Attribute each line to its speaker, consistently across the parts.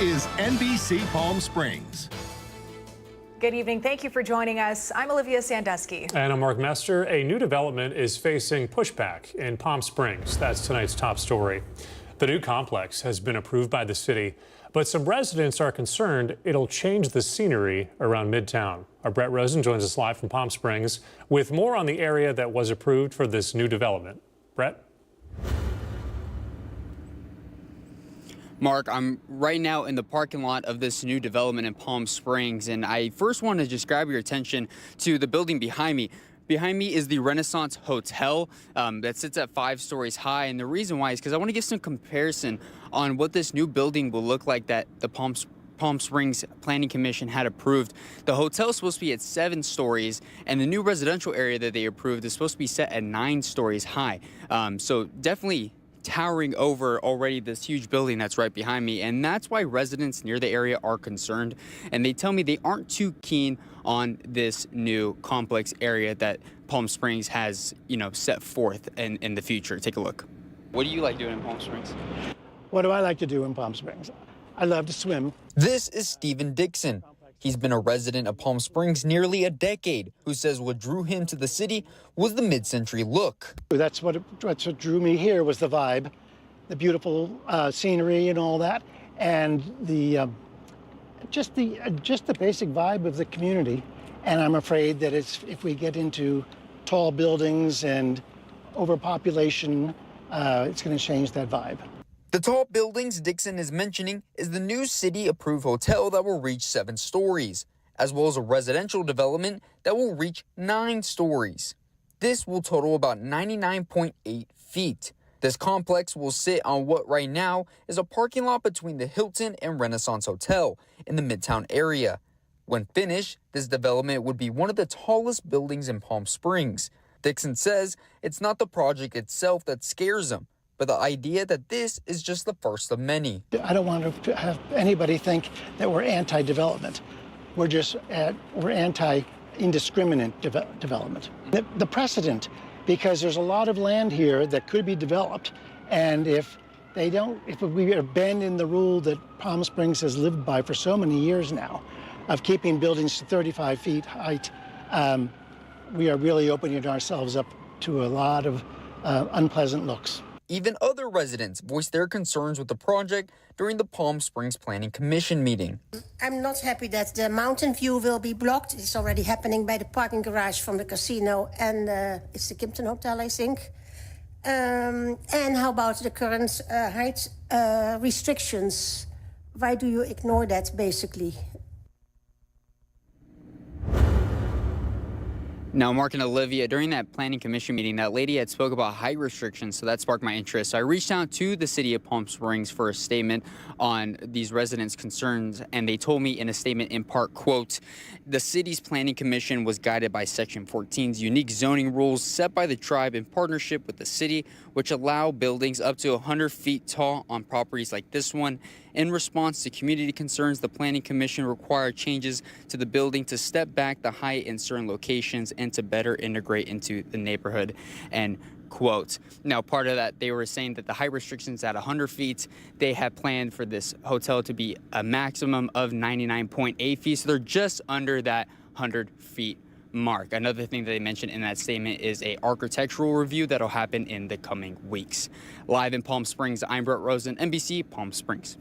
Speaker 1: is NBC Palm Springs.
Speaker 2: Good evening. Thank you for joining us. I'm Olivia Sandusky.
Speaker 3: And I'm Mark Mester. A new development is facing pushback in Palm Springs. That's tonight's top story. The new complex has been approved by the city, but some residents are concerned it'll change the scenery around Midtown. Our Brett Rosen joins us live from Palm Springs with more on the area that was approved for this new development. Brett?
Speaker 4: Mark, I'm right now in the parking lot of this new development in Palm Springs, and I first want to just grab your attention to the building behind me. Behind me is the Renaissance Hotel that sits at 5 stories high, and the reason why is because I want to give some comparison on what this new building will look like that the Palm Springs Planning Commission had approved. The hotel is supposed to be at 7 stories, and the new residential area that they approved is supposed to be set at 9 stories high. So definitely towering over already this huge building that's right behind me, and that's why residents near the area are concerned, and they tell me they aren't too keen on this new complex area that Palm Springs has, set forth in the future. Take a look. What do you like doing in Palm Springs?
Speaker 5: What do I like to do in Palm Springs? I love to swim.
Speaker 4: This is Stephen Dixon. He's been a resident of Palm Springs nearly a decade, who says what drew him to the city was the mid-century look.
Speaker 5: That's what drew me here, was the vibe, the beautiful scenery and all that, and the just the basic vibe of the community. And I'm afraid that if we get into tall buildings and overpopulation, it's going to change that vibe.
Speaker 4: The tall buildings Dixon is mentioning is the new city-approved hotel that will reach 7 stories, as well as a residential development that will reach 9 stories. This will total about 99.8 feet. This complex will sit on what right now is a parking lot between the Hilton and Renaissance Hotel in the Midtown area. When finished, this development would be one of the tallest buildings in Palm Springs. Dixon says it's not the project itself that scares him, but the idea that this is just the first of many.
Speaker 5: I don't want to have anybody think that we're anti-development. We're anti-indiscriminate development. The precedent, because there's a lot of land here that could be developed, and if we are bending the rule that Palm Springs has lived by for so many years now, of keeping buildings to 35 feet height, we are really opening ourselves up to a lot of unpleasant looks.
Speaker 4: Even other residents voiced their concerns with the project during the Palm Springs Planning Commission meeting.
Speaker 6: I'm not happy that the mountain view will be blocked. It's already happening by the parking garage from the casino, and it's the Kimpton Hotel, I think. And how about the current height restrictions? Why do you ignore that, basically?
Speaker 4: Now, Mark and Olivia, during that planning commission meeting, that lady had spoke about height restrictions, so that sparked my interest. So I reached out to the city of Palm Springs for a statement on these residents' concerns, and they told me in a statement in part, quote, the city's planning commission was guided by Section 14's unique zoning rules set by the tribe in partnership with the city, which allow buildings up to 100 feet tall on properties like this one. In response to community concerns, the Planning Commission required changes to the building to step back the height in certain locations and to better integrate into the neighborhood, end quote. Now, part of that, they were saying that the height restrictions at 100 feet, they had planned for this hotel to be a maximum of 99.8 feet, so they're just under that 100 feet mark. Another thing that they mentioned in that statement is a architectural review that'll happen in the coming weeks. Live in Palm Springs, I'm Brett Rosen, NBC Palm Springs.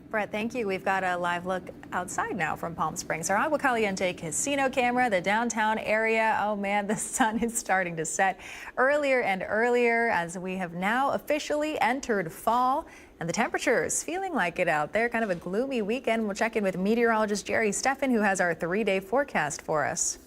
Speaker 2: Brett, thank you. We've got a live look outside now from Palm Springs. Our Agua Caliente casino camera, the downtown area. Oh man, the sun is starting to set earlier and earlier as we have now officially entered fall. And the temperature is feeling like it out there. Kind of a gloomy weekend. We'll check in with meteorologist Jerry Steffen, who has our 3-day forecast for us.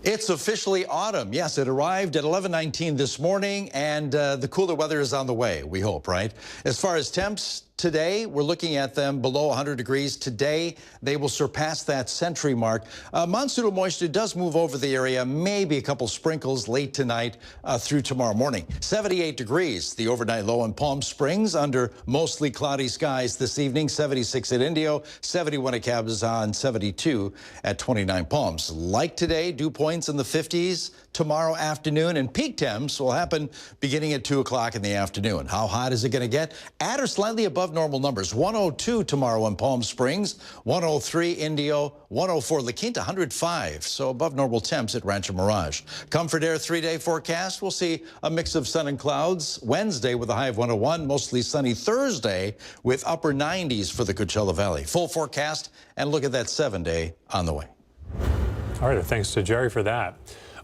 Speaker 7: It's officially autumn. Yes, it arrived at 11:19 this morning, and the cooler weather is on the way, we hope, right? As far as temps, today, we're looking at them below 100 degrees. Today, they will surpass that century mark. Monsoonal moisture does move over the area, maybe a couple sprinkles late tonight through tomorrow morning. 78 degrees, the overnight low in Palm Springs under mostly cloudy skies this evening. 76 at Indio, 71 at Cabazon, 72 at 29 Palms. Like today, dew points in the 50s tomorrow afternoon, and peak temps will happen beginning at 2 o'clock in the afternoon. How hot is it going to get? At or slightly above above normal numbers. 102 tomorrow in Palm Springs, 103 Indio, 104 La Quinta, 105. So above normal temps at Rancho Mirage. Comfort Air 3-day forecast. We'll see a mix of sun and clouds. Wednesday with a high of 101, mostly sunny Thursday with upper 90s for the Coachella Valley. Full forecast and look at that 7-day on the way.
Speaker 3: All right, thanks to Jerry for that.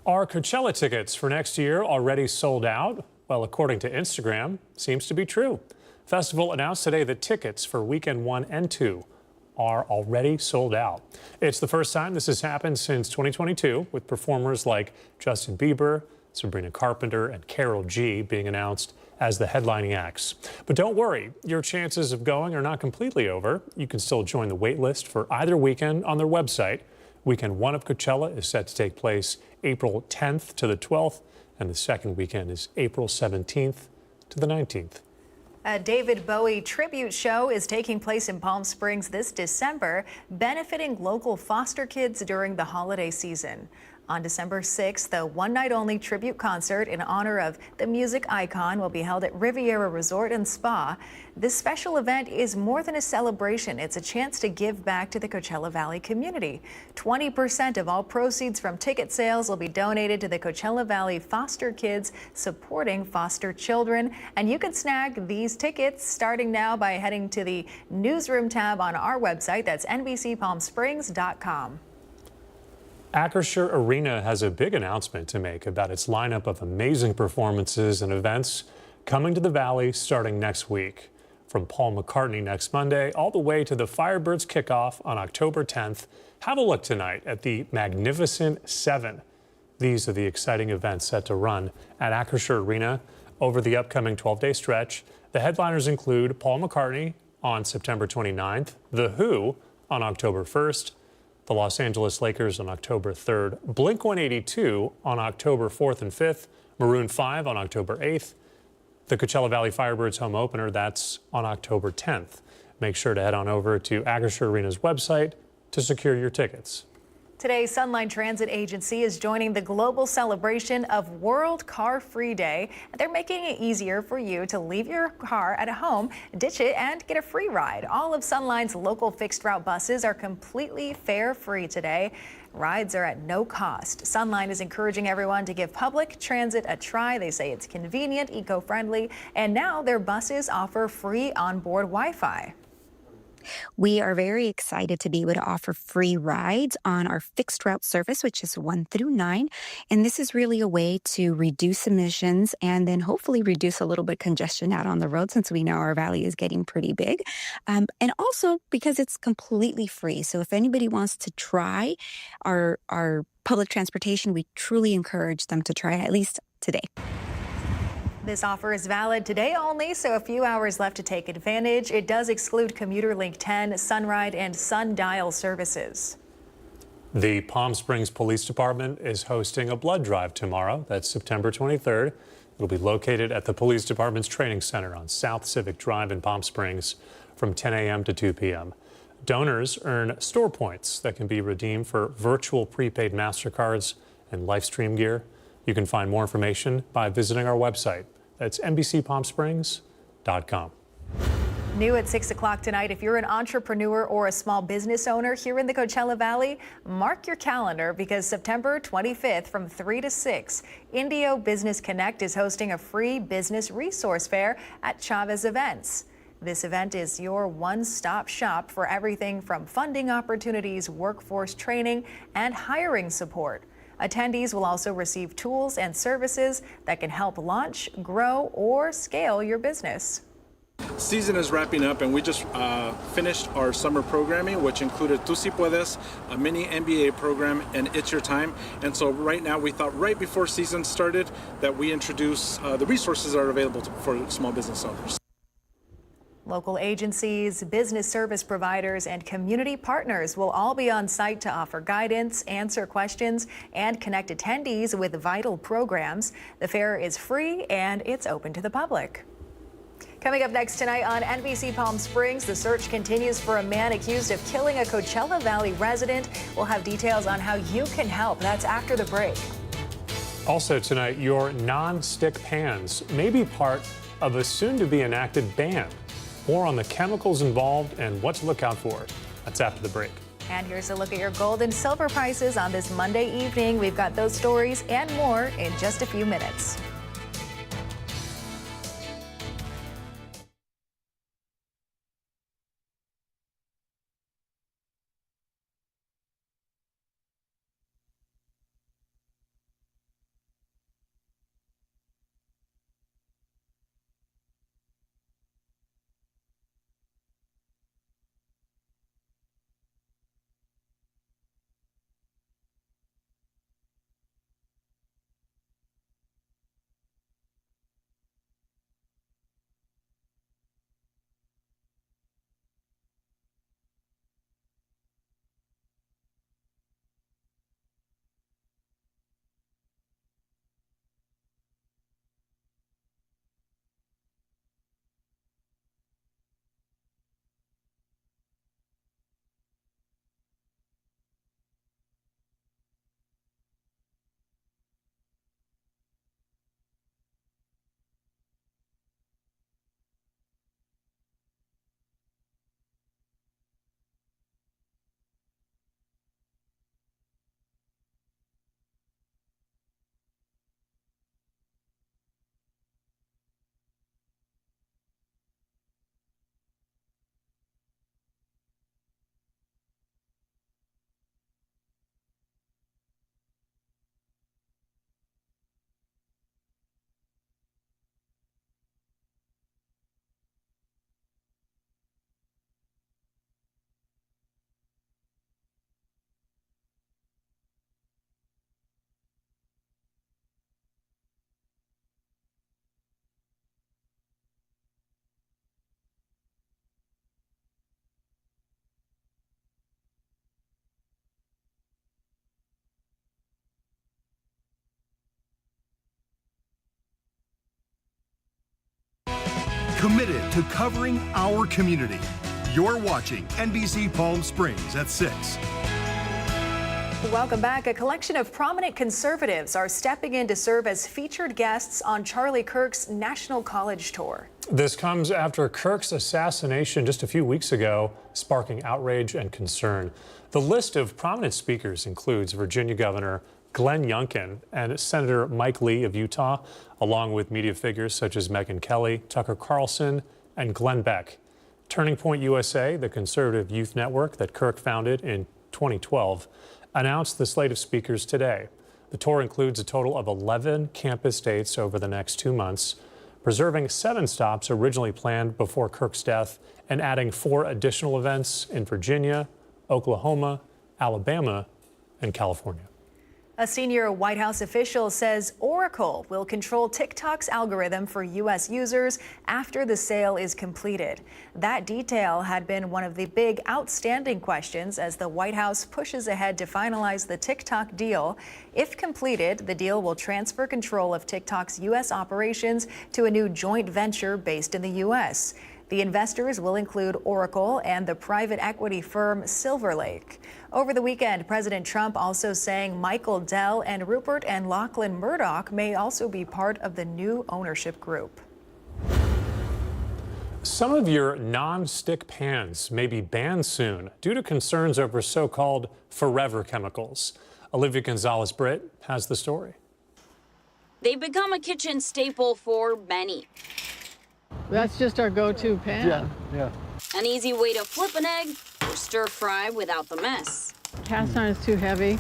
Speaker 3: Are Coachella tickets for next year already sold out? Well, according to Instagram, seems to be true. Festival announced today that tickets for weekend 1 and 2 are already sold out. It's the first time this has happened since 2022, with performers like Justin Bieber, Sabrina Carpenter, and Karol G being announced as the headlining acts. But don't worry, your chances of going are not completely over. You can still join the wait list for either weekend on their website. Weekend 1 of Coachella is set to take place April 10th to the 12th, and the second weekend is April 17th to the 19th.
Speaker 2: A David Bowie tribute show is taking place in Palm Springs this December, benefiting local foster kids during the holiday season. On December 6th, the one-night-only tribute concert in honor of the music icon will be held at Riviera Resort and Spa. This special event is more than a celebration. It's a chance to give back to the Coachella Valley community. 20% of all proceeds from ticket sales will be donated to the Coachella Valley foster kids supporting foster children. And you can snag these tickets starting now by heading to the newsroom tab on our website. That's NBCPalmSprings.com.
Speaker 3: Acrisure Arena has a big announcement to make about its lineup of amazing performances and events coming to the Valley starting next week. From Paul McCartney next Monday all the way to the Firebirds kickoff on October 10th, have a look tonight at the Magnificent Seven. These are the exciting events set to run at Acrisure Arena over the upcoming 12-day stretch. The headliners include Paul McCartney on September 29th, The Who on October 1st, the Los Angeles Lakers on October 3rd, Blink-182 on October 4th and 5th, Maroon 5 on October 8th, the Coachella Valley Firebirds home opener, that's on October 10th. Make sure to head on over to Acrisure Arena's website to secure your tickets.
Speaker 2: Today, Sunline Transit Agency is joining the global celebration of World Car Free Day. They're making it easier for you to leave your car at home, ditch it, and get a free ride. All of Sunline's local fixed route buses are completely fare-free today. Rides are at no cost. Sunline is encouraging everyone to give public transit a try. They say it's convenient, eco-friendly, and now their buses offer free onboard Wi-Fi.
Speaker 8: We are very excited to be able to offer free rides on our fixed route service, which is 1 through 9. And this is really a way to reduce emissions and then hopefully reduce a little bit of congestion out on the road, since we know our valley is getting pretty big. And also because it's completely free. So if anybody wants to try our public transportation, we truly encourage them to try at least today.
Speaker 2: This offer is valid today only, so a few hours left to take advantage. It does exclude Commuter Link 10, Sunride, and Sundial services.
Speaker 3: The Palm Springs Police Department is hosting a blood drive tomorrow. That's September 23rd. It'll be located at the Police Department's Training Center on South Civic Drive in Palm Springs from 10 a.m. to 2 p.m. Donors earn store points that can be redeemed for virtual prepaid MasterCards and Livestream gear. You can find more information by visiting our website. That's NBCPalmSprings.com.
Speaker 2: New at 6 o'clock tonight, if you're an entrepreneur or a small business owner here in the Coachella Valley, mark your calendar because September 25th from 3 to 6, Indio Business Connect is hosting a free business resource fair at Chavez Events. This event is your one-stop shop for everything from funding opportunities, workforce training, and hiring support. Attendees will also receive tools and services that can help launch, grow, or scale your business.
Speaker 9: Season is wrapping up and we just finished our summer programming, which included Tu Si Puedes, a mini MBA program, and It's Your Time. And so right now we thought right before season started that we introduce the resources that are available for small business owners.
Speaker 2: Local agencies, business service providers, and community partners will all be on site to offer guidance, answer questions, and connect attendees with vital programs. The fair is free and it's open to the public. Coming up next tonight on NBC Palm Springs, the search continues for a man accused of killing a Coachella Valley resident. We'll have details on how you can help. That's after the break.
Speaker 3: Also tonight, your non-stick pans may be part of a soon-to-be enacted ban. More on the chemicals involved and what to look out for. That's after the break.
Speaker 2: And here's a look at your gold and silver prices on this Monday evening. We've got those stories and more in just a few minutes.
Speaker 1: Committed to covering our community. You're watching NBC Palm Springs at 6.
Speaker 2: Welcome back. A collection of prominent conservatives are stepping in to serve as featured guests on Charlie Kirk's National College Tour.
Speaker 3: This comes after Kirk's assassination just a few weeks ago, sparking outrage and concern. The list of prominent speakers includes Virginia Governor Glenn Youngkin and Senator Mike Lee of Utah, along with media figures such as Megyn Kelly, Tucker Carlson, and Glenn Beck. Turning Point USA, the conservative youth network that Kirk founded in 2012, announced the slate of speakers today. The tour includes a total of 11 campus dates over the next 2 months, preserving 7 stops originally planned before Kirk's death and adding 4 additional events in Virginia, Oklahoma, Alabama, and California.
Speaker 2: A senior White House official says Oracle will control TikTok's algorithm for U.S. users after the sale is completed. That detail had been one of the big outstanding questions as the White House pushes ahead to finalize the TikTok deal. If completed, the deal will transfer control of TikTok's U.S. operations to a new joint venture based in the U.S. The investors will include Oracle and the private equity firm Silver Lake. Over the weekend, President Trump also saying Michael Dell and Rupert and Lachlan Murdoch may also be part of the new ownership group.
Speaker 3: Some of your non-stick pans may be banned soon due to concerns over so-called forever chemicals. Olivia Gonzalez-Britt has the story.
Speaker 10: They've become a kitchen staple for many.
Speaker 11: That's just our go-to pan.
Speaker 5: Yeah.
Speaker 10: An easy way to flip an egg or stir fry without the mess.
Speaker 11: Cast iron is too heavy.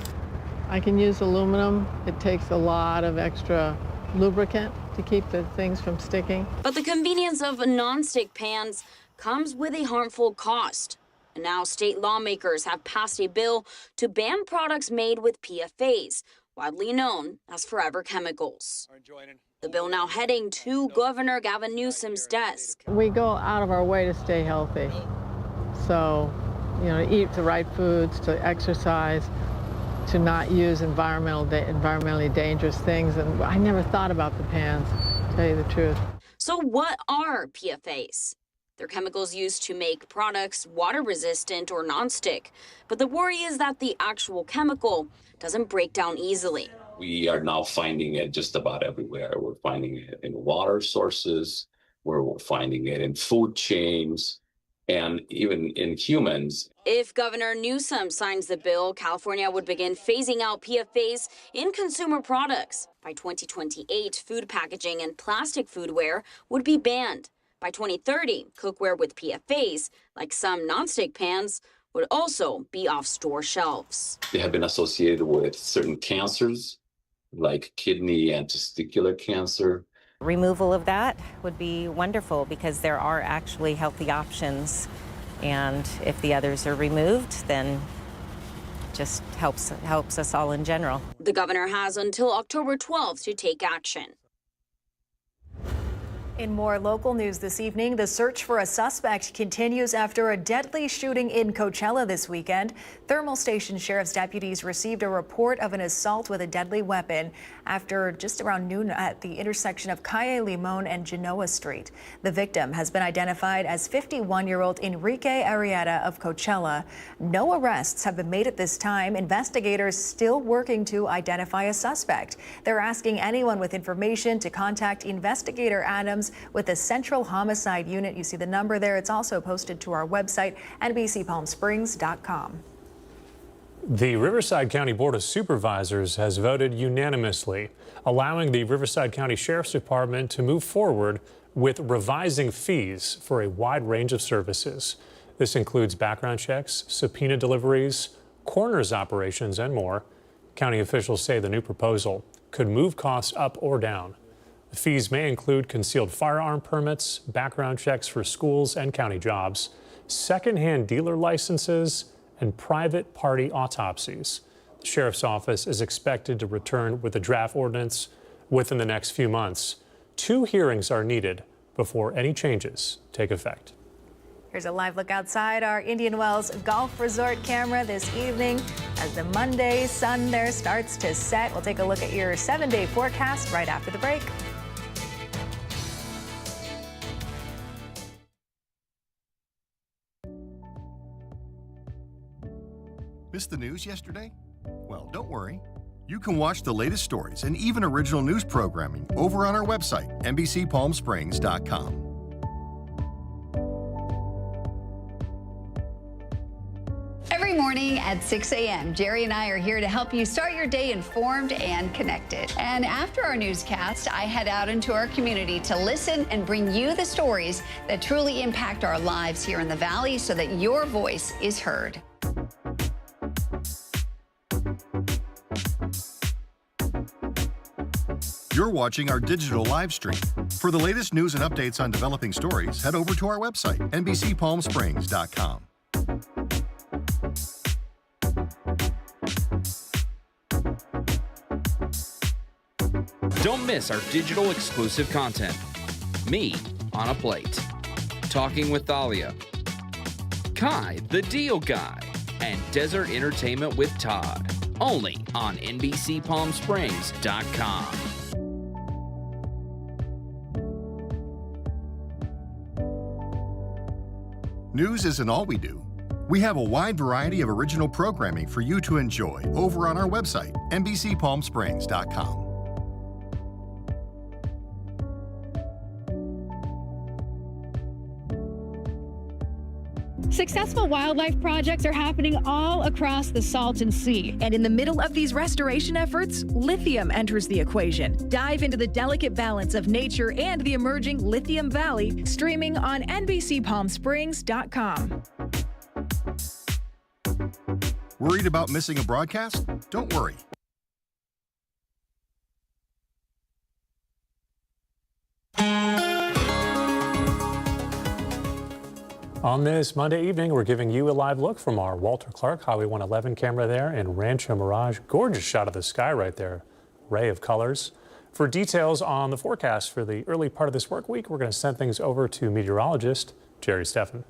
Speaker 11: I can use aluminum. It takes a lot of extra lubricant to keep the things from sticking.
Speaker 10: But the convenience of non-stick pans comes with a harmful cost. And now state lawmakers have passed a bill to ban products made with PFAs, widely known as forever chemicals. The bill now heading to Governor Gavin Newsom's desk.
Speaker 11: We go out of our way to stay healthy. So, to eat the right foods, to exercise, to not use environmentally dangerous things. And I never thought about the pans, to tell you the truth.
Speaker 10: So what are PFAs? They're chemicals used to make products water resistant or nonstick. But the worry is that the actual chemical doesn't break down easily.
Speaker 12: We are now finding it just about everywhere. We're finding it in water sources, We're finding it in food chains and even in humans.
Speaker 10: If Governor Newsom signs the bill, California would begin phasing out PFAS in consumer products. By 2028, food packaging and plastic foodware would be banned. By 2030, cookware with PFAS, like some nonstick pans, would also be off store shelves.
Speaker 12: They have been associated with certain cancers, like kidney and testicular cancer.
Speaker 13: Removal of that would be wonderful because there are actually healthy options. And if the others are removed, then just helps us all in general.
Speaker 10: The governor has until October 12th to take action.
Speaker 2: In more local news this evening, the search for a suspect continues after a deadly shooting in Coachella this weekend. Thermal Station Sheriff's deputies received a report of an assault with a deadly weapon after just around noon at the intersection of Calle Limon and Genoa Street. The victim has been identified as 51-year-old Enrique Arrieta of Coachella. No arrests have been made at this time. Investigators still working to identify a suspect. They're asking anyone with information to contact Investigator Adams with the Central Homicide Unit. You see the number there. It's also posted to our website, NBCPalmSprings.com.
Speaker 3: The Riverside County Board of Supervisors has voted unanimously, allowing the Riverside County Sheriff's Department to move forward with revising fees for a wide range of services. This includes background checks, subpoena deliveries, coroner's operations, and more. County officials say the new proposal could move costs up or down. The fees may include concealed firearm permits, background checks for schools and county jobs, secondhand dealer licenses, and private party autopsies. The Sheriff's Office is expected to return with a draft ordinance within the next few months. 2 hearings are needed before any changes take effect.
Speaker 2: Here's a live look outside our Indian Wells Golf Resort camera this evening as the Monday sun there starts to set. We'll take a look at your 7-day forecast right after the break.
Speaker 1: Missed the news yesterday? Well, don't worry. You can watch the latest stories and even original news programming over on our website, NBCPalmSprings.com.
Speaker 14: Every morning at 6 a.m., Jerry and I are here to help you start your day informed and connected. And after our newscast, I head out into our community to listen and bring you the stories that truly impact our lives here in the Valley so that your voice is heard.
Speaker 1: You're watching our digital live stream. For the latest news and updates on developing stories, head over to our website, NBCPalmSprings.com.
Speaker 15: Don't miss our digital exclusive content. Me on a Plate, Talking with Thalia, Kai the Deal Guy, and Desert Entertainment with Todd. Only on NBCPalmSprings.com.
Speaker 1: News isn't all we do. We have a wide variety of original programming for you to enjoy over on our website, NBCPalmSprings.com.
Speaker 16: Successful wildlife projects are happening all across the Salton Sea. And in the middle of these restoration efforts, lithium enters the equation. Dive into the delicate balance of nature and the emerging Lithium Valley, streaming on NBCPalmSprings.com.
Speaker 1: Worried about missing a broadcast? Don't worry.
Speaker 3: On this Monday evening, we're giving you a live look from our Walter Clark Highway 111 camera there in Rancho Mirage. Gorgeous shot of the sky right there. Ray of colors. For details on the forecast for the early part of this work week, we're going to send things over to meteorologist Jerry Steffen.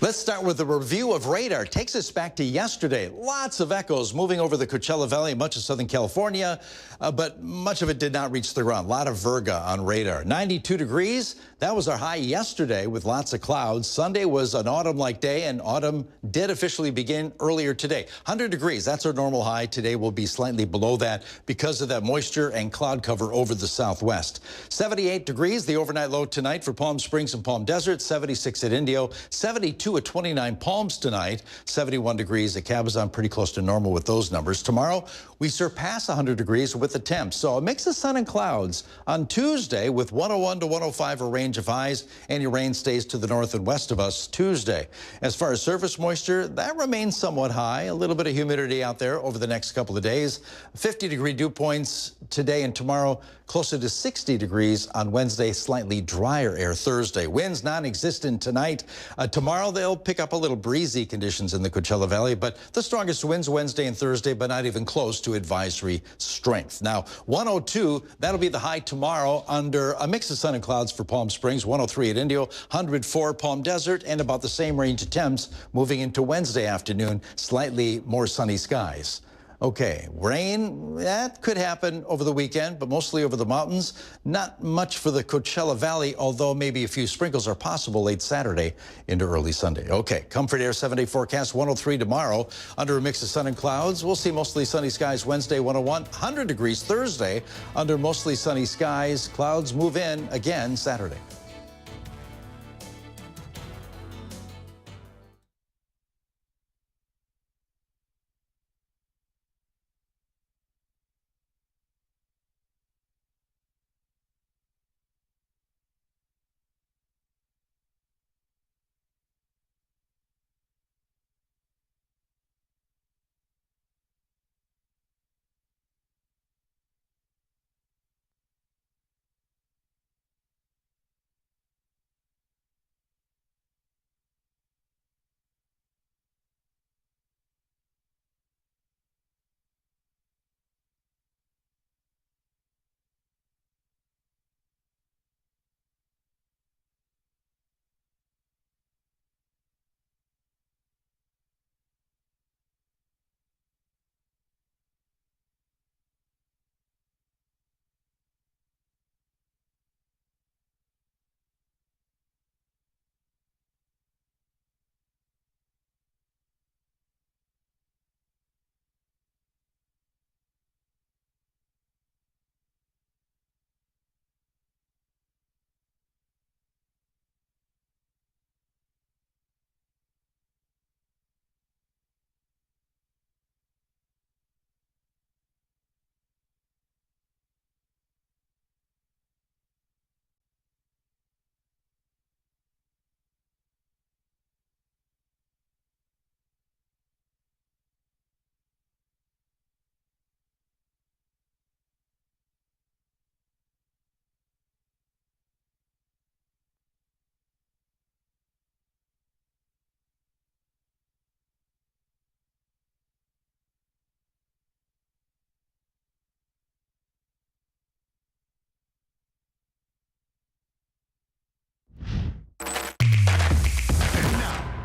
Speaker 7: Let's start with a review of radar. Takes us back to yesterday. Lots of echoes moving over the Coachella Valley, much of Southern California, but much of it did not reach the ground. A lot of virga on radar. 92 degrees. That was our high yesterday with lots of clouds. Sunday was an autumn-like day, and autumn did officially begin earlier today. 100 degrees. That's our normal high. Today will be slightly below that because of that moisture and cloud cover over the southwest. 78 degrees. The overnight low tonight for Palm Springs and Palm Desert. 76 at Indio. 72 at 29 Palms tonight, 71 degrees at Cabazon, pretty close to normal with those numbers. Tomorrow, we surpass 100 degrees with the temps. So a mix of sun and clouds on Tuesday with 101 to 105 a range of highs. Any rain stays to the north and west of us Tuesday. As far as surface moisture, that remains somewhat high. A little bit of humidity out there over the next couple of days. 50-degree dew points today and tomorrow, closer to 60 degrees on Wednesday, slightly drier air Thursday. Winds non-existent tonight. Tomorrow, they'll pick up a little breezy conditions in the Coachella Valley, but the strongest winds Wednesday and Thursday, but not even close to advisory strength. Now, 102, that'll be the high tomorrow under a mix of sun and clouds for Palm Springs, 103 at Indio, 104 Palm Desert, and about the same range of temps moving into Wednesday afternoon, slightly more sunny skies. Okay, rain, that could happen over the weekend, but mostly over the mountains. Not much for the Coachella Valley, although maybe a few sprinkles are possible late Saturday into early Sunday. Okay, Comfort Air 7-day forecast, 103 tomorrow. Under a mix of sun and clouds, we'll see mostly sunny skies Wednesday, 101. 100 degrees Thursday under mostly sunny skies. Clouds move in again Saturday.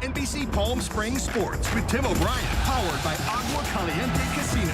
Speaker 1: NBC Palm Springs Sports with Tim O'Brien, powered by Agua Caliente Casino.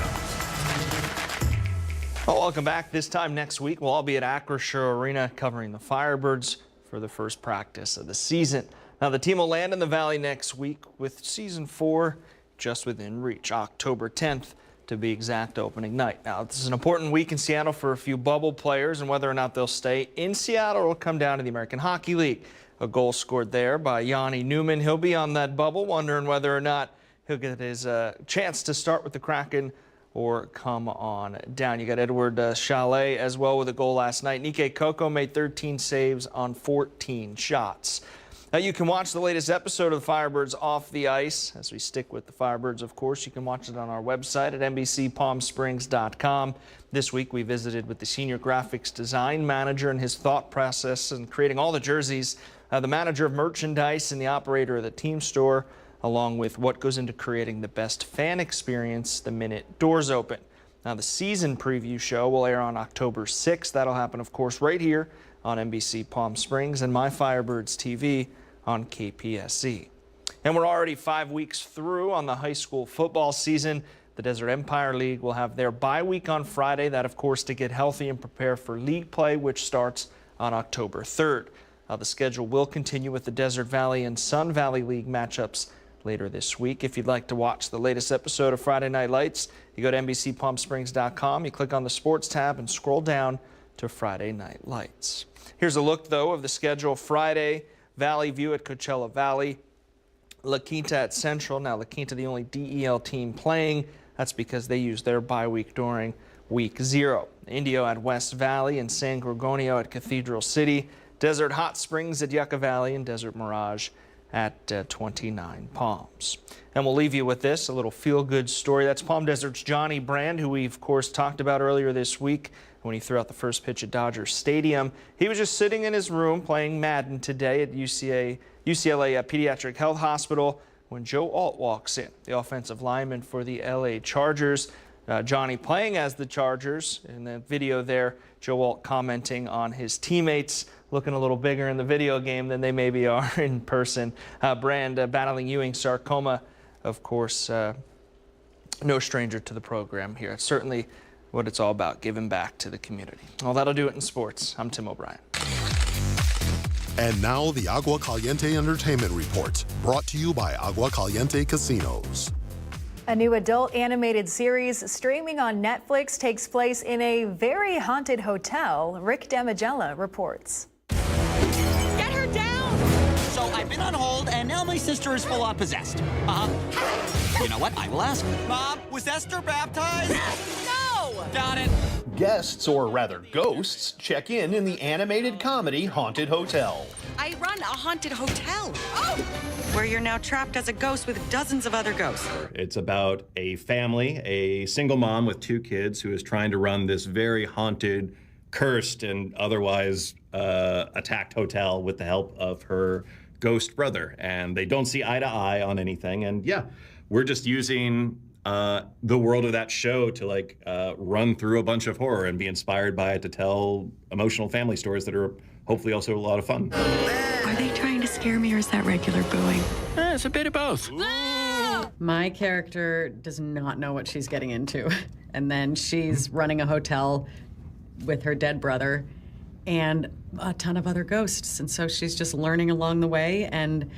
Speaker 17: Well, welcome back. This time next week, we'll all be at Acrisure Arena covering the Firebirds for the first practice of the season. Now, the team will land in the Valley next week with Season 4 just within reach, October 10th to be exact, opening night. Now, this is an important week in Seattle for a few bubble players, and whether or not they'll stay in Seattle will come down to the American Hockey League. A goal scored there by Yanni Newman. He'll be on that bubble, wondering whether or not he'll get his chance to start with the Kraken or come on down. You got Edward Chalet as well with a goal last night. Nikkei Coco made 13 saves on 14 shots. Now you can watch the latest episode of the Firebirds Off the Ice. As we stick with the Firebirds, of course, you can watch it on our website at NBCPalmSprings.com. This week we visited with the senior graphics design manager and his thought process in creating all the jerseys, the manager of merchandise and the operator of the team store, along with what goes into creating the best fan experience the minute doors open. Now the season preview show will air on October 6th. That'll happen, of course, right here on NBC Palm Springs and My Firebirds TV on KPSC. And we're already 5 weeks through on the high school football season. The Desert Empire League will have their bye week on Friday. That, of course, to get healthy and prepare for league play, which starts on October 3rd. The schedule will continue with the Desert Valley and Sun Valley League matchups later this week. If you'd like to watch the latest episode of Friday Night Lights, you go to NBCPalmSprings.com, you click on the sports tab and scroll down to Friday Night Lights. Here's a look, though, of the schedule. Friday, Valley View at Coachella Valley, La Quinta at Central. Now, La Quinta, the only DEL team playing. That's because they used their bye week during week 0. Indio at West Valley and San Gorgonio at Cathedral City. Desert Hot Springs at Yucca Valley and Desert Mirage at 29 Palms. And we'll leave you with this, a little feel-good story. That's Palm Desert's Johnny Brand, who we, of course, talked about earlier this week when he threw out the first pitch at Dodger Stadium. He was just sitting in his room playing Madden today at UCLA Pediatric Health Hospital when Joe Alt walks in, the offensive lineman for the LA Chargers. Johnny playing as the Chargers. In the video there, Joe Alt commenting on his teammates looking a little bigger in the video game than they maybe are in person. Brand battling Ewing sarcoma, of course, no stranger to the program here. It's certainly what it's all about, giving back to the community. Well, that'll do it in sports. I'm Tim O'Brien.
Speaker 18: And now the Agua Caliente Entertainment Report, brought to you by Agua Caliente Casinos.
Speaker 2: A new adult animated series streaming on Netflix takes place in a very haunted hotel. Rick Damigella reports.
Speaker 19: Get her down! So I've been on hold, and now my sister is full on possessed. You know what? I will ask. Mom, was Esther baptized? No! Got it.
Speaker 20: Guests, or rather ghosts, check in the animated comedy Haunted Hotel.
Speaker 21: I run a haunted hotel. Oh! Where you're now trapped as a ghost with dozens of other ghosts.
Speaker 22: It's about a family, a single mom with 2 kids who is trying to run this very haunted, cursed, and otherwise attacked hotel with the help of her ghost brother. And they don't see eye to eye on anything. And yeah, we're just using the world of that show to run through a bunch of horror and be inspired by it to tell emotional family stories that are hopefully also a lot of fun.
Speaker 21: Are they trying to scare me, or is that regular booing?
Speaker 20: It's a bit of both.
Speaker 23: My character does not know what she's getting into. And then she's running a hotel with her dead brother and a ton of other ghosts. And so she's just learning along the way. And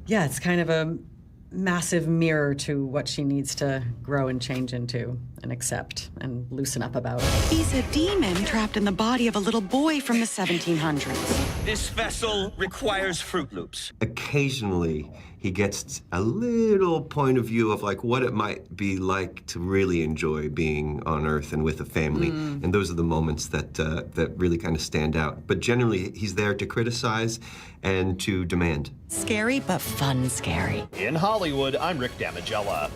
Speaker 23: yeah, it's kind of a massive mirror to what she needs to grow and change into and accept and loosen up about.
Speaker 21: He's a demon trapped in the body of a little boy from the 1700s.
Speaker 19: This vessel requires Fruit Loops.
Speaker 24: Occasionally, he gets a little point of view of what it might be like to really enjoy being on Earth and with a family. And those are the moments that really kind of stand out. But generally, he's there to criticize and to demand.
Speaker 21: Scary, but fun scary.
Speaker 20: In Hollywood, I'm Rick Damigella.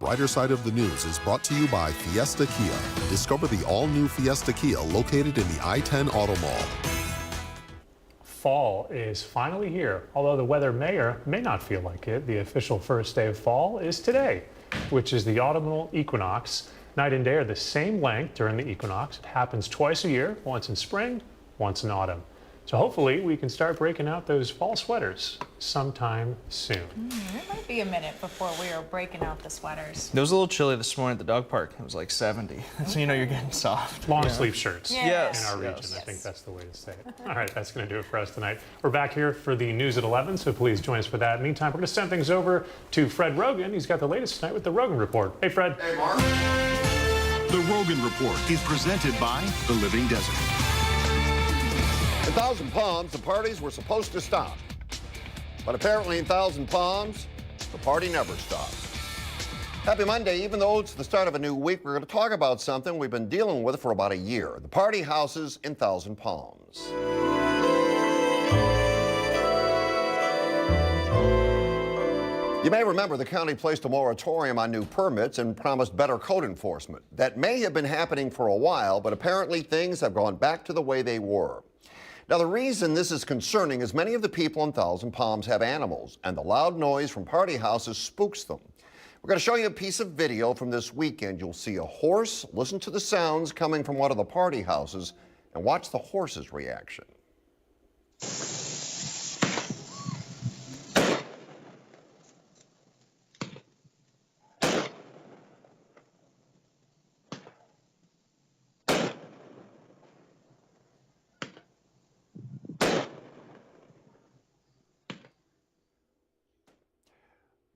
Speaker 18: Brighter Side of the News is brought to you by Fiesta Kia. Discover the all-new Fiesta Kia located in the I-10 Auto Mall.
Speaker 3: Fall is finally here, although the weather may or may not feel like it. The official first day of fall is today, which is the autumnal equinox. Night and day are the same length during the equinox. It happens twice a year, once in spring, once in autumn. So hopefully we can start breaking out those fall sweaters sometime soon.
Speaker 2: It might be a minute before we are breaking out the sweaters.
Speaker 17: It was a little chilly this morning at the dog park. It was like 70. So you know you're getting soft.
Speaker 3: Long sleeve shirts
Speaker 17: Yes.
Speaker 3: in our region. I think that's the way to say it. All right, that's going to do it for us tonight. We're back here for the news at 11, so please join us for that. Meantime, we're going to send things over to Fred Rogan. He's got the latest tonight with the Rogan Report. Hey, Fred.
Speaker 1: Hey, Mark. The Rogan Report is presented by The Living Desert.
Speaker 4: In Thousand Palms, the parties were supposed to stop. But apparently in Thousand Palms, the party never stops. Happy Monday. Even though it's the start of a new week, we're going to talk about something we've been dealing with for about a year. The party houses in Thousand Palms. You may remember the county placed a moratorium on new permits and promised better code enforcement. That may have been happening for a while, but apparently things have gone back to the way they were. Now, the reason this is concerning is many of the people in Thousand Palms have animals, and the loud noise from party houses spooks them. We're going to show you a piece of video from this weekend. You'll see a horse, listen to the sounds coming from one of the party houses, and watch the horse's reaction.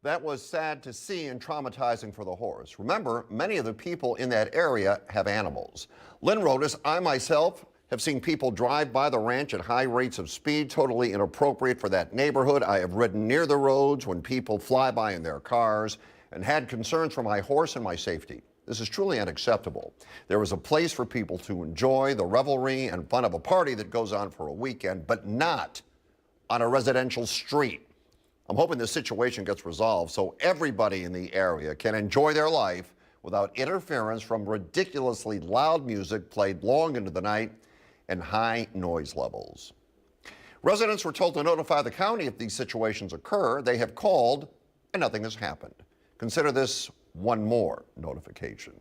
Speaker 4: That was sad to see and traumatizing for the horse. Remember, many of the people in that area have animals. Lynn wrote us, I myself have seen people drive by the ranch at high rates of speed, totally inappropriate for that neighborhood. I have ridden near the roads when people fly by in their cars and had concerns for my horse and my safety. This is truly unacceptable. There is a place for people to enjoy the revelry and fun of a party that goes on for a weekend, but not on a residential street. I'm hoping this situation gets resolved so everybody in the area can enjoy their life without interference from ridiculously loud music played long into the night and high noise levels. Residents were told to notify the county if these situations occur. They have called and nothing has happened. Consider this one more notification.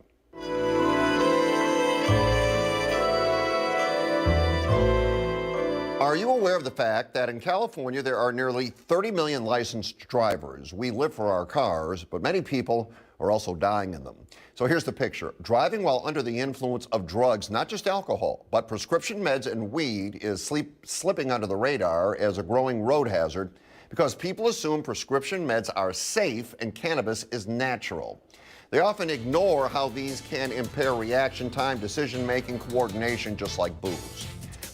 Speaker 4: Are you aware of the fact that in California there are nearly 30 million licensed drivers? We live for our cars, but many people are also dying in them. So here's the picture. Driving while under the influence of drugs, not just alcohol, but prescription meds and weed is slipping under the radar as a growing road hazard because people assume prescription meds are safe and cannabis is natural. They often ignore how these can impair reaction time, decision-making, coordination, just like booze.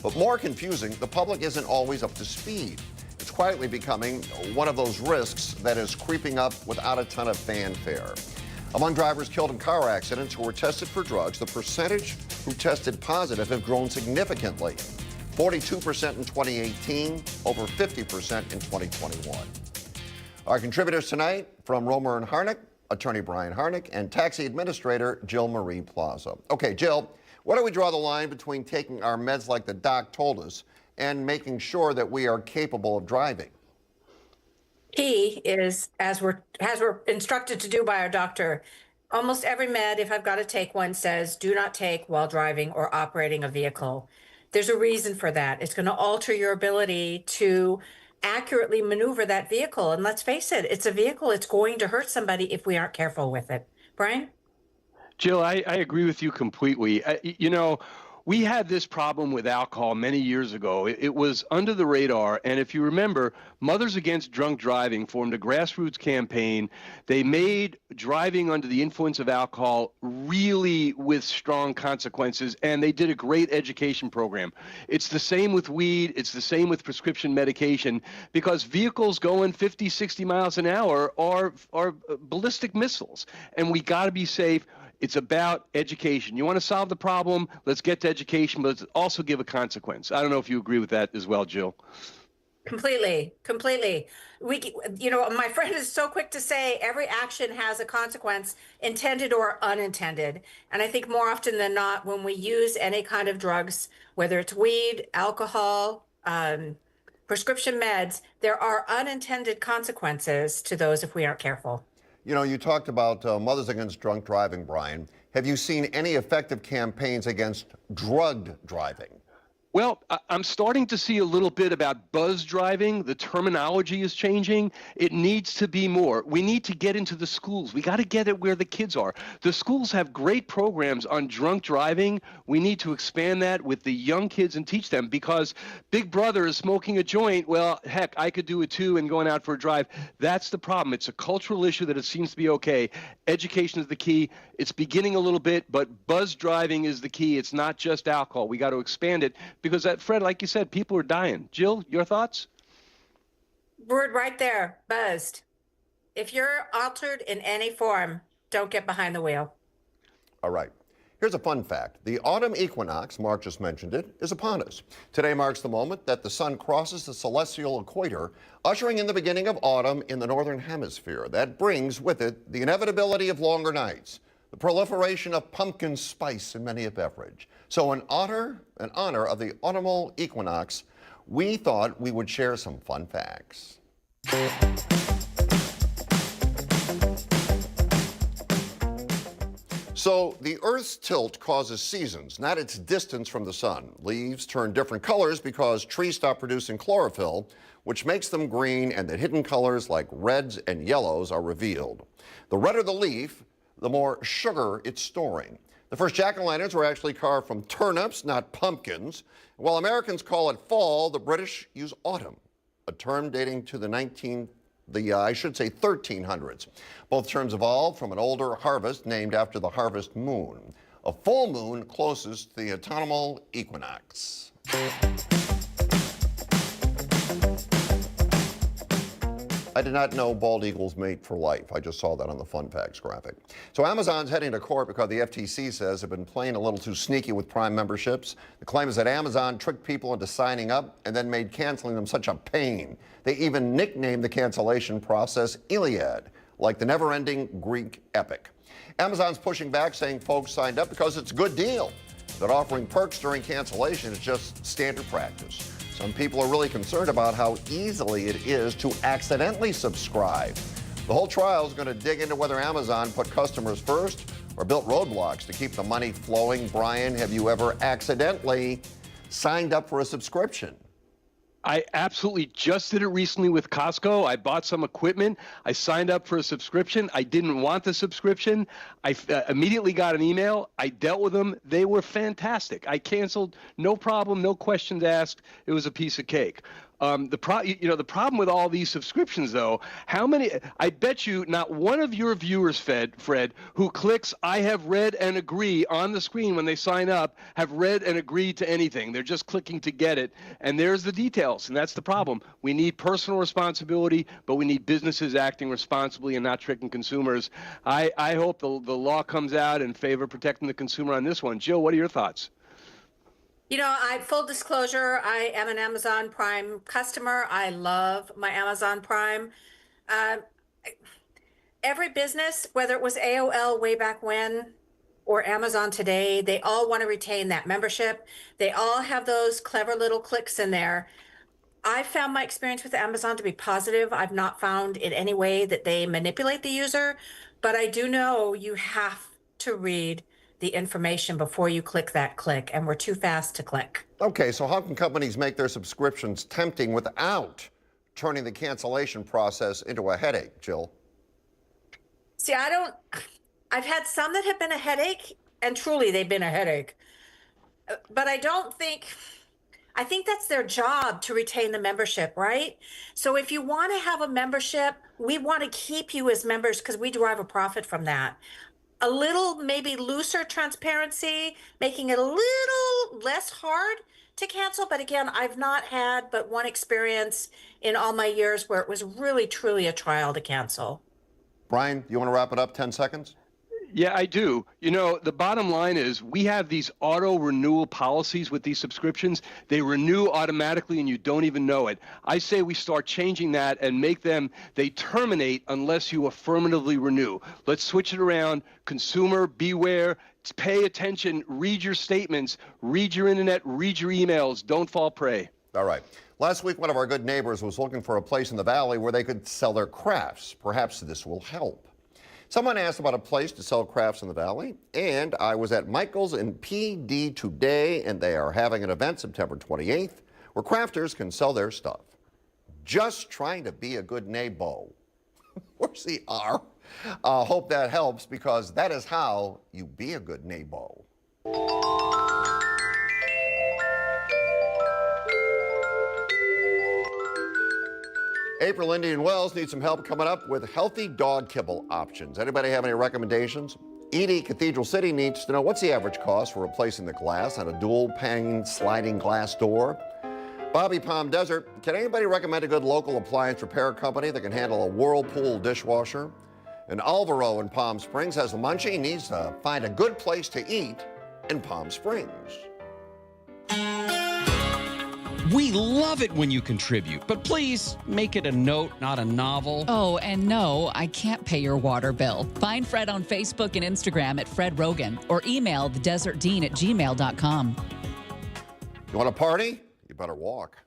Speaker 4: But more confusing, the public isn't always up to speed. It's quietly becoming one of those risks that is creeping up without a ton of fanfare. Among drivers killed in car accidents who were tested for drugs, the percentage who tested positive have grown significantly. 42% in 2018, over 50% in 2021. Our contributors tonight, from Romer and Harnick, attorney Brian Harnick, and taxi administrator Jill Marie Plaza. Okay, Jill, where do we draw the line between taking our meds like the doc told us and making sure that we are capable of driving?
Speaker 6: Key is, as we're instructed to do by our doctor, almost every med, if I've got to take one, says do not take while driving or operating a vehicle. There's a reason for that. It's going to alter your ability to accurately maneuver that vehicle. And let's face it, it's a vehicle. It's going to hurt somebody if we aren't careful with it. Brian?
Speaker 8: Jill, I agree with you completely. You know, we had this problem with alcohol many years ago. It was under the radar. And if you remember, Mothers Against Drunk Driving formed a grassroots campaign. They made driving under the influence of alcohol really with strong consequences. And they did a great education program. It's the same with weed. It's the same with prescription medication, because vehicles going 50, 60 miles an hour are ballistic missiles. And we got to be safe. It's about education. You want to solve the problem, let's get to education, but let's also give a consequence. I don't know if you agree with that as well, Jill.
Speaker 6: Completely, completely. My friend is so quick to say every action has a consequence, intended or unintended. And I think more often than not, when we use any kind of drugs, whether it's weed, alcohol, prescription meds, there are unintended consequences to those if we aren't careful.
Speaker 4: You talked about Mothers Against Drunk Driving, Brian. Have you seen any effective campaigns against drugged driving?
Speaker 8: Well, I'm starting to see a little bit about buzz driving. The terminology is changing. It needs to be more. We need to get into the schools. We got to get it where the kids are. The schools have great programs on drunk driving. We need to expand that with the young kids and teach them, because Big Brother is smoking a joint. Well, heck, I could do it too, and going out for a drive. That's the problem. It's a cultural issue that it seems to be okay. Education is the key. It's beginning a little bit, but buzz driving is the key. It's not just alcohol. We got to expand it. Because Fred, like you said, people are dying. Jill, your thoughts?
Speaker 6: Word right there, buzzed. If you're altered in any form, don't get behind the wheel.
Speaker 4: All right. Here's a fun fact. The autumn equinox, Mark just mentioned it, is upon us. Today marks the moment that the sun crosses the celestial equator, ushering in the beginning of autumn in the northern hemisphere. That brings with it the inevitability of longer nights, the proliferation of pumpkin spice in many a beverage. So in honor of the autumnal equinox, we thought we would share some fun facts. So the Earth's tilt causes seasons, not its distance from the sun. Leaves turn different colors because trees stop producing chlorophyll, which makes them green, and the hidden colors like reds and yellows are revealed. The redder the leaf, the more sugar it's storing. The first jack-o'-lanterns were actually carved from turnips, not pumpkins. While Americans call it fall, the British use autumn, a term dating to the 1300s. Both terms evolved from an older harvest named after the harvest moon, a full moon closest to the autumnal equinox. I did not know bald eagles mate for life. I just saw that on the fun facts graphic. So Amazon's heading to court because the FTC says they've been playing a little too sneaky with Prime memberships. The claim is that Amazon tricked people into signing up and then made canceling them such a pain. They even nicknamed the cancellation process Iliad, like the never-ending Greek epic. Amazon's pushing back, saying folks signed up because it's a good deal. That offering perks during cancellation is just standard practice. Some people are really concerned about how easily it is to accidentally subscribe. The whole trial is going to dig into whether Amazon put customers first or built roadblocks to keep the money flowing. Brian, have you ever accidentally signed up for a subscription?
Speaker 8: I absolutely just did it recently with Costco. I bought some equipment. I signed up for a subscription. I didn't want the subscription. I immediately got an email. I dealt with them. They were fantastic. I canceled, no problem, no questions asked. It was a piece of cake. The problem with all these subscriptions, though, I bet you not one of your viewers, Fred, who clicks I have read and agree on the screen when they sign up, have read and agreed to anything. They're just clicking to get it. And there's the details. And that's the problem. We need personal responsibility, but we need businesses acting responsibly and not tricking consumers. I hope the law comes out in favor of protecting the consumer on this one. Jill, what are your thoughts?
Speaker 6: Full disclosure, I am an Amazon Prime customer. I love my Amazon Prime. Every business, whether it was AOL way back when or Amazon today, they all want to retain that membership. They all have those clever little clicks in there. I found my experience with Amazon to be positive. I've not found in any way that they manipulate the user, but I do know you have to read the information before you click that click, and we're too fast to click.
Speaker 4: Okay, so how can companies make their subscriptions tempting without turning the cancellation process into a headache, Jill?
Speaker 6: See, I've had some that have been a headache, and truly they've been a headache. But I think that's their job to retain the membership, right? So if you want to have a membership, we want to keep you as members because we derive a profit from that. A little maybe looser transparency, making it a little less hard to cancel. But again, I've not had but one experience in all my years where it was really, truly a trial to cancel.
Speaker 4: Brian, you want to wrap it up, 10 seconds?
Speaker 8: Yeah, I do. You know, the bottom line is we have these auto renewal policies with these subscriptions. They renew automatically and you don't even know it. I say we start changing that and make them, they terminate unless you affirmatively renew. Let's switch it around. Consumer, beware. Pay attention. Read your statements. Read your internet. Read your emails. Don't fall prey.
Speaker 4: All right. Last week, one of our good neighbors was looking for a place in the valley where they could sell their crafts. Perhaps this will help. Someone asked about a place to sell crafts in the valley, and I was at Michael's in PD today, and they are having an event September 28th where crafters can sell their stuff. Just trying to be a good neighbor. Where's the R? Hope that helps, because that is how you be a good neighbor. April Indian Wells needs some help coming up with healthy dog kibble options. Anybody have any recommendations? Edie, Cathedral City, needs to know what's the average cost for replacing the glass on a dual-pane sliding glass door. Bobby, Palm Desert, can anybody recommend a good local appliance repair company that can handle a Whirlpool dishwasher? And Alvaro in Palm Springs has a munchie, needs to find a good place to eat in Palm Springs.
Speaker 15: We love it when you contribute, but please make it a note, not a novel.
Speaker 5: Oh, and no, I can't pay your water bill. Find Fred on Facebook and Instagram at Fred Rogan or email thedesertdean@gmail.com.
Speaker 4: You want to party? You better walk.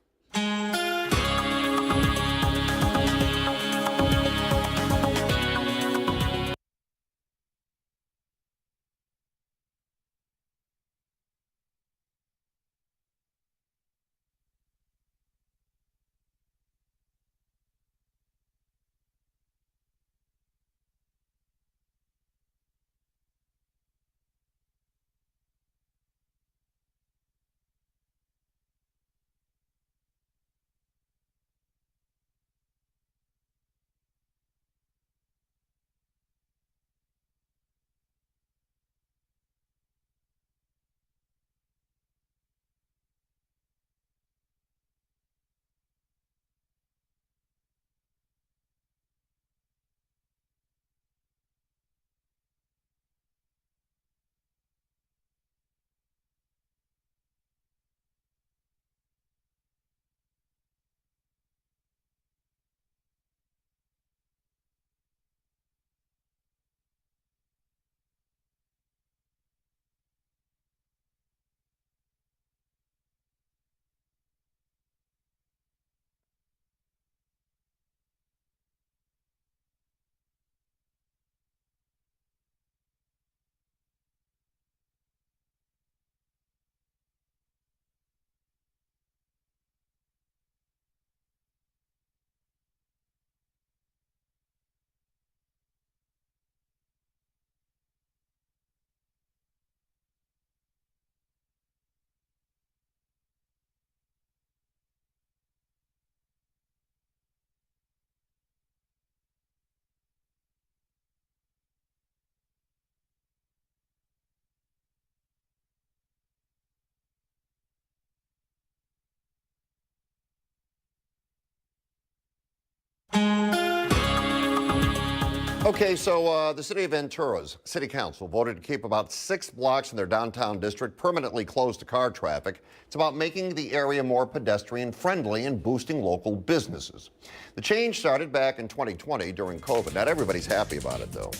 Speaker 4: Okay, so the city of Ventura's city council voted to keep about 6 blocks in their downtown district permanently closed to car traffic. It's about making the area more pedestrian friendly and boosting local businesses. The change started back in 2020 during COVID. Not everybody's happy about it, though.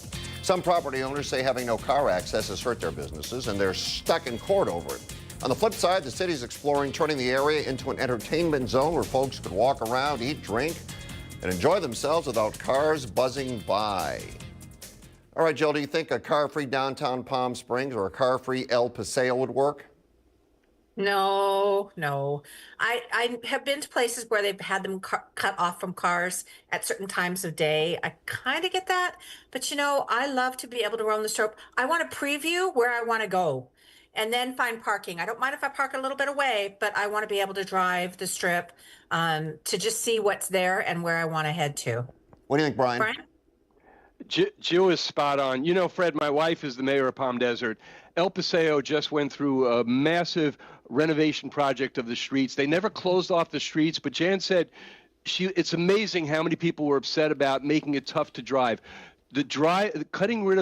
Speaker 4: Some property owners say having no car access has hurt their businesses, and they're stuck in court over it. On the flip side, the city's exploring turning the area into an entertainment zone where folks could walk around, eat, drink, and enjoy themselves without cars buzzing by. All right, Jill, do you think a car-free downtown Palm Springs or a car-free El Paseo would work?
Speaker 6: No. I have been to places where they've had them cut off from cars at certain times of day. I kind of get that, but you know, I love to be able to roam the strip. I want to preview where I want to go and then find parking. I don't mind if I park a little bit away, but I want to be able to drive the strip to just see what's there and where I want to head to.
Speaker 4: What do you think, Brian?
Speaker 8: Jill is spot on. You know, Fred, my wife is the mayor of Palm Desert. El Paseo just went through a massive renovation project of the streets. They never closed off the streets, but Jan said it's amazing how many people were upset about making it tough to drive. getting rid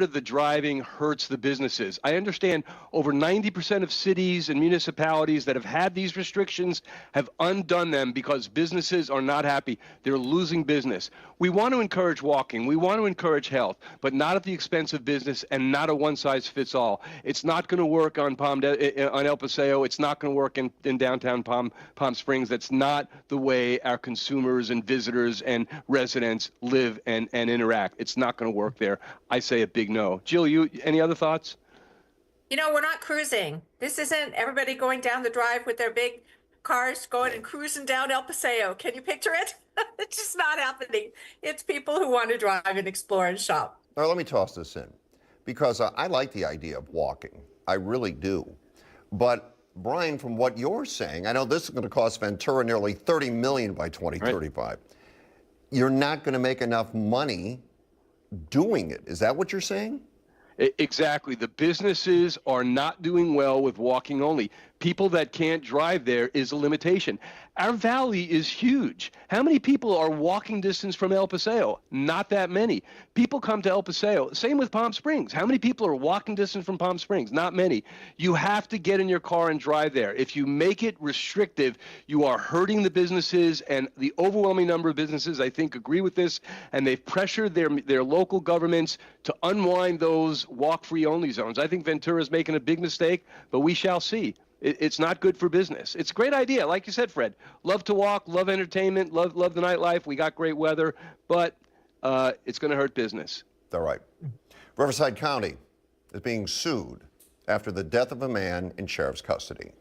Speaker 8: of the driving hurts the businesses. I understand over 90% of cities and municipalities that have had these restrictions have undone them because businesses are not happy. They're losing business. We want to encourage walking. We want to encourage health, but not at the expense of business and not a one-size-fits-all. It's not going to work on El Paseo. It's not going to work in downtown Palm Springs. That's not the way our consumers and visitors and residents live and interact. It's not going to work there. I say a big no. Jill, any other thoughts?
Speaker 6: You know, we're not cruising. This isn't everybody going down the drive with their big cars going and cruising down El Paseo. Can you picture it? It's just not happening. It's people who want to drive and explore and shop.
Speaker 4: All right, let me toss this in, because I like the idea of walking. I really do. But Brian, from what you're saying, I know this is going to cost Ventura nearly $30 million by 2035. Right. You're not going to make enough money doing it. Is that what you're saying?
Speaker 8: Exactly. The businesses are not doing well with walking only. People that can't drive there is a limitation. Our valley is huge. How many people are walking distance from El Paseo? Not that many. People come to El Paseo. Same with Palm Springs. How many people are walking distance from Palm Springs? Not many. You have to get in your car and drive there. If you make it restrictive, you are hurting the businesses, and the overwhelming number of businesses, I think, agree with this, and they've pressured their local governments to unwind those walk-free only zones. I think Ventura is making a big mistake, but we shall see. It's not good for business. It's a great idea. Like you said, Fred, love to walk, love entertainment, love the nightlife. We got great weather, but it's going to hurt business.
Speaker 4: All right. Riverside County is being sued after the death of a man in sheriff's custody.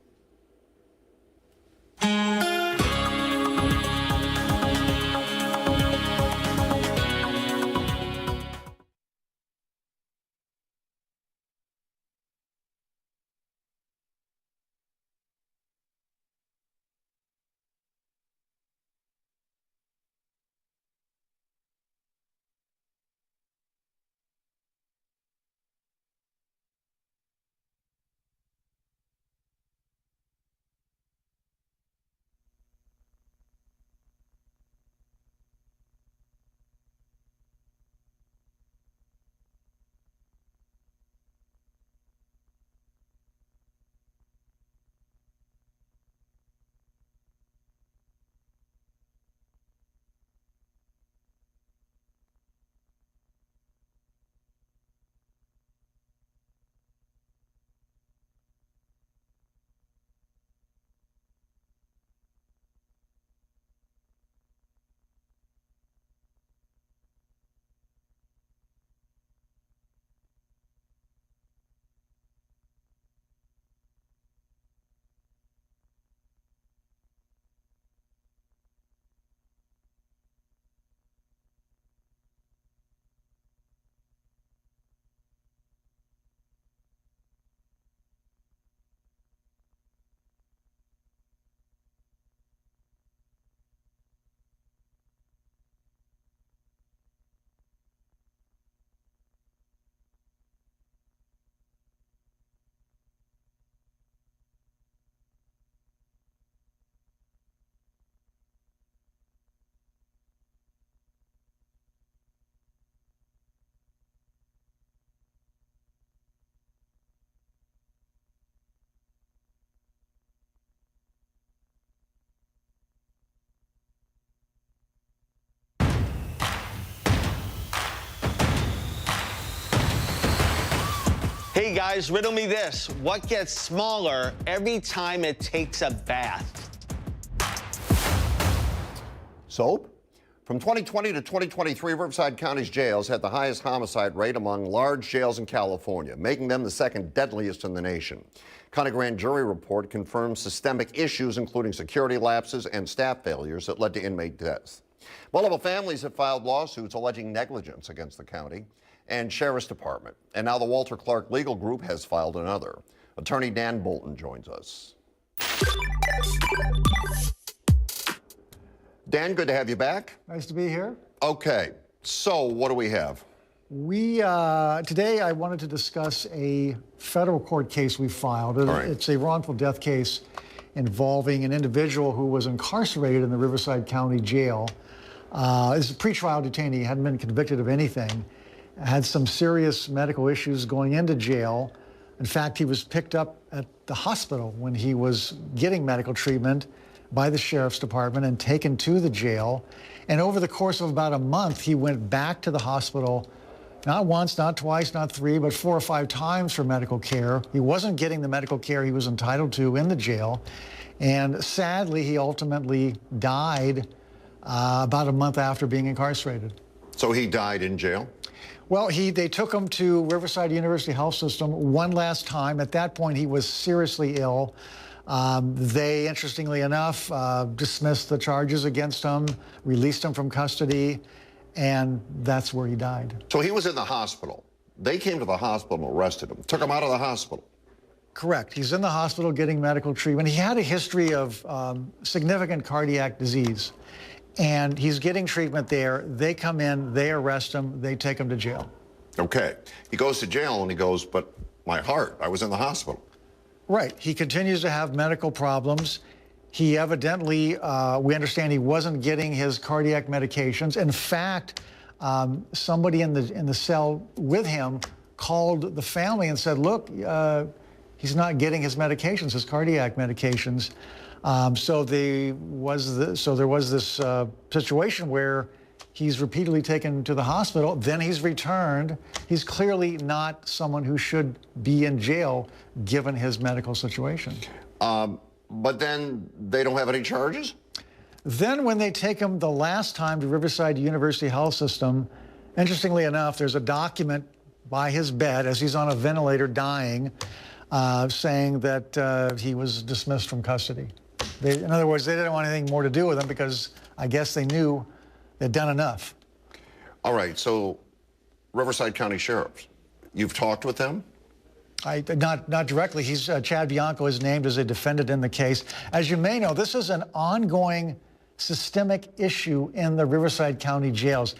Speaker 9: Hey guys, riddle me this. What gets smaller every time it takes a bath?
Speaker 4: Soap? From 2020 to 2023, Riverside County's jails had the highest homicide rate among large jails in California, making them the second deadliest in the nation. County grand jury report confirms systemic issues, including security lapses and staff failures that led to inmate deaths. Multiple families have filed lawsuits alleging negligence against the county and Sheriff's Department. And now the Walter Clark Legal Group has filed another. Attorney Dan Bolton joins us. Dan, good to have you back.
Speaker 11: Nice to be here.
Speaker 4: Okay, so what do we have?
Speaker 11: Today I wanted to discuss a federal court case we filed.
Speaker 4: Right.
Speaker 11: It's a wrongful death case involving an individual who was incarcerated in the Riverside County Jail Is a pretrial detainee, hadn't been convicted of anything, had some serious medical issues going into jail. In fact, he was picked up at the hospital when he was getting medical treatment by the sheriff's department and taken to the jail. And over the course of about a month, he went back to the hospital, not once, not twice, not three, but 4 or 5 times for medical care. He wasn't getting the medical care he was entitled to in the jail. And sadly, he ultimately died about a month after being incarcerated.
Speaker 4: So he died in jail?
Speaker 11: Well, they took him to Riverside University Health System one last time. At that point, he was seriously ill. They, interestingly enough, dismissed the charges against him, released him from custody, and that's where he died.
Speaker 4: So he was in the hospital. They came to the hospital and arrested him, took him out of the hospital.
Speaker 11: Correct. He's in the hospital getting medical treatment. He had a history of significant cardiac disease, and he's getting treatment there. They come in, they arrest him, they take him to jail.
Speaker 4: Okay. He goes to jail and he goes, but my heart, I was in the hospital.
Speaker 11: Right. He continues to have medical problems. He evidently, we understand he wasn't getting his cardiac medications. In fact, somebody in the cell with him called the family and said, look, he's not getting his medications, his cardiac medications. So there was this situation where he's repeatedly taken to the hospital, then he's returned. He's clearly not someone who should be in jail given his medical situation.
Speaker 4: But then they don't have any charges?
Speaker 11: Then when they take him the last time to Riverside University Health System, interestingly enough, there's a document by his bed as he's on a ventilator dying, saying that he was dismissed from custody. In other words, they didn't want anything more to do with him because I guess they knew they'd done enough.
Speaker 4: All right, so Riverside County Sheriffs, you've talked with them?
Speaker 11: Not directly. He's Chad Bianco is named as a defendant in the case. As you may know, this is an ongoing systemic issue in the Riverside County jails.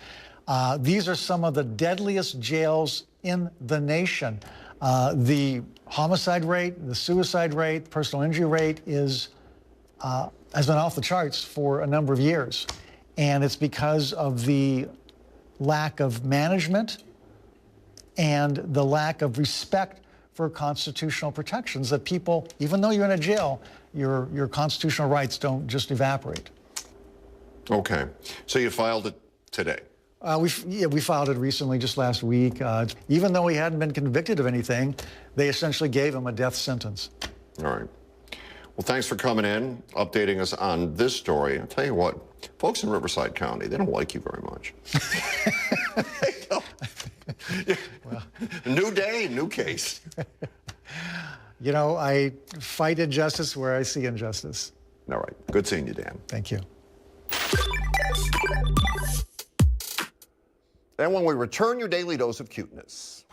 Speaker 11: These are some of the deadliest jails in the nation. The homicide rate, the suicide rate, the personal injury rate has been off the charts for a number of years. And it's because of the lack of management and the lack of respect for constitutional protections that people, even though you're in a jail, your constitutional rights don't just evaporate.
Speaker 4: Okay. So you filed it today?
Speaker 11: We filed it recently, just last week. Even though he hadn't been convicted of anything, they essentially gave him a death sentence.
Speaker 4: All right. Well, thanks for coming in, updating us on this story. I'll tell you what, folks in Riverside County, they don't like you very much. They don't. Well, new day, new case.
Speaker 11: You know, I fight injustice where I see injustice.
Speaker 4: All right. Good seeing you, Dan.
Speaker 11: Thank you.
Speaker 4: And when we return, your daily dose of cuteness.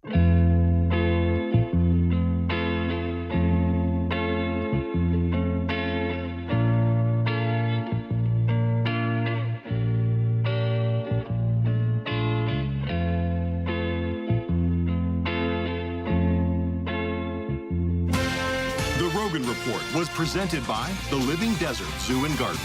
Speaker 1: The Rogan Report was presented by the Living Desert Zoo and Gardens.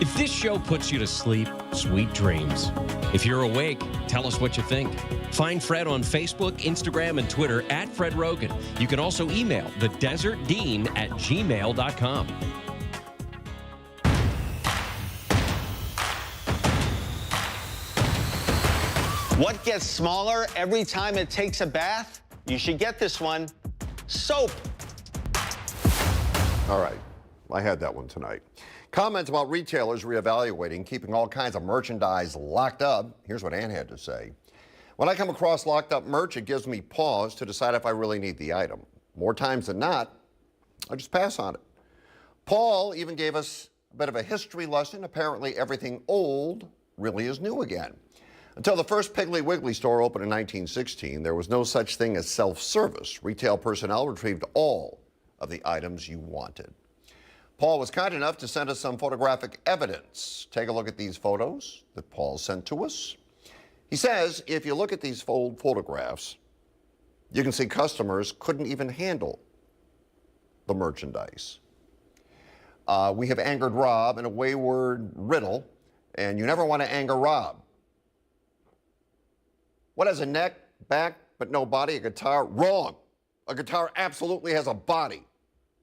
Speaker 10: If this show puts you to sleep, sweet dreams. If you're awake, tell us what you think. Find Fred on Facebook, Instagram, and Twitter at Fred Rogan. You can also email thedesertdean@gmail.com.
Speaker 9: What gets smaller every time it takes a bath? You should get this one. Soap.
Speaker 4: All right, I had that one tonight. Comments about retailers reevaluating keeping all kinds of merchandise locked up. Here's what Ann had to say. When I come across locked up merch, it gives me pause to decide if I really need the item. More times than not, I just pass on it. Paul even gave us a bit of a history lesson. Apparently everything old really is new again. Until the first Piggly Wiggly store opened in 1916, there was no such thing as self-service. Retail personnel retrieved all of the items you wanted. Paul was kind enough to send us some photographic evidence. Take a look at these photos that Paul sent to us. He says if you look at these old photographs, you can see customers couldn't even handle the merchandise. We have angered Rob in a wayward riddle, and you never want to anger Rob. What has a neck, back, but no body? A guitar? Wrong. A guitar absolutely has a body.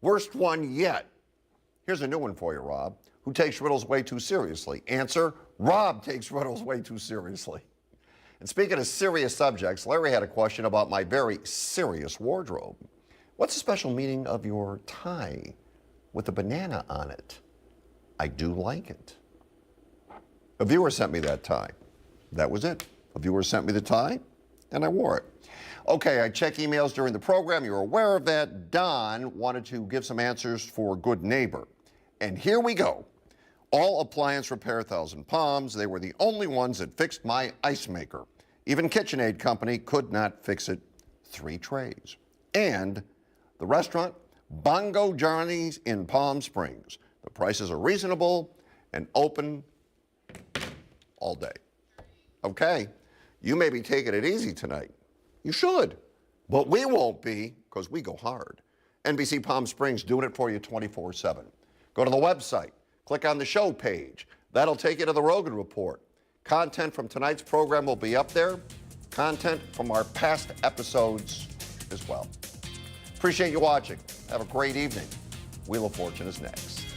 Speaker 4: Worst one yet. Here's a new one for you, Rob. Who takes riddles way too seriously? Answer, Rob takes riddles way too seriously. And speaking of serious subjects, Larry had a question about my very serious wardrobe. What's the special meaning of your tie with a banana on it? I do like it. A viewer sent me that tie. That was it. A viewer sent me the tie, and I wore it. Okay, I check emails during the program. You're aware of that. Don wanted to give some answers for Good Neighbor. And here we go. All appliance repair Thousand Palms. They were the only ones that fixed my ice maker. Even KitchenAid Company could not fix it. 3 trays. And the restaurant, Bongo Johnny's in Palm Springs. The prices are reasonable and open all day. Okay, you may be taking it easy tonight. You should, but we won't be because we go hard. NBC Palm Springs doing it for you 24/7. Go to the website, click on the show page. That'll take you to the Rogan Report. Content from tonight's program will be up there. Content from our past episodes as well. Appreciate you watching. Have a great evening. Wheel of Fortune is next.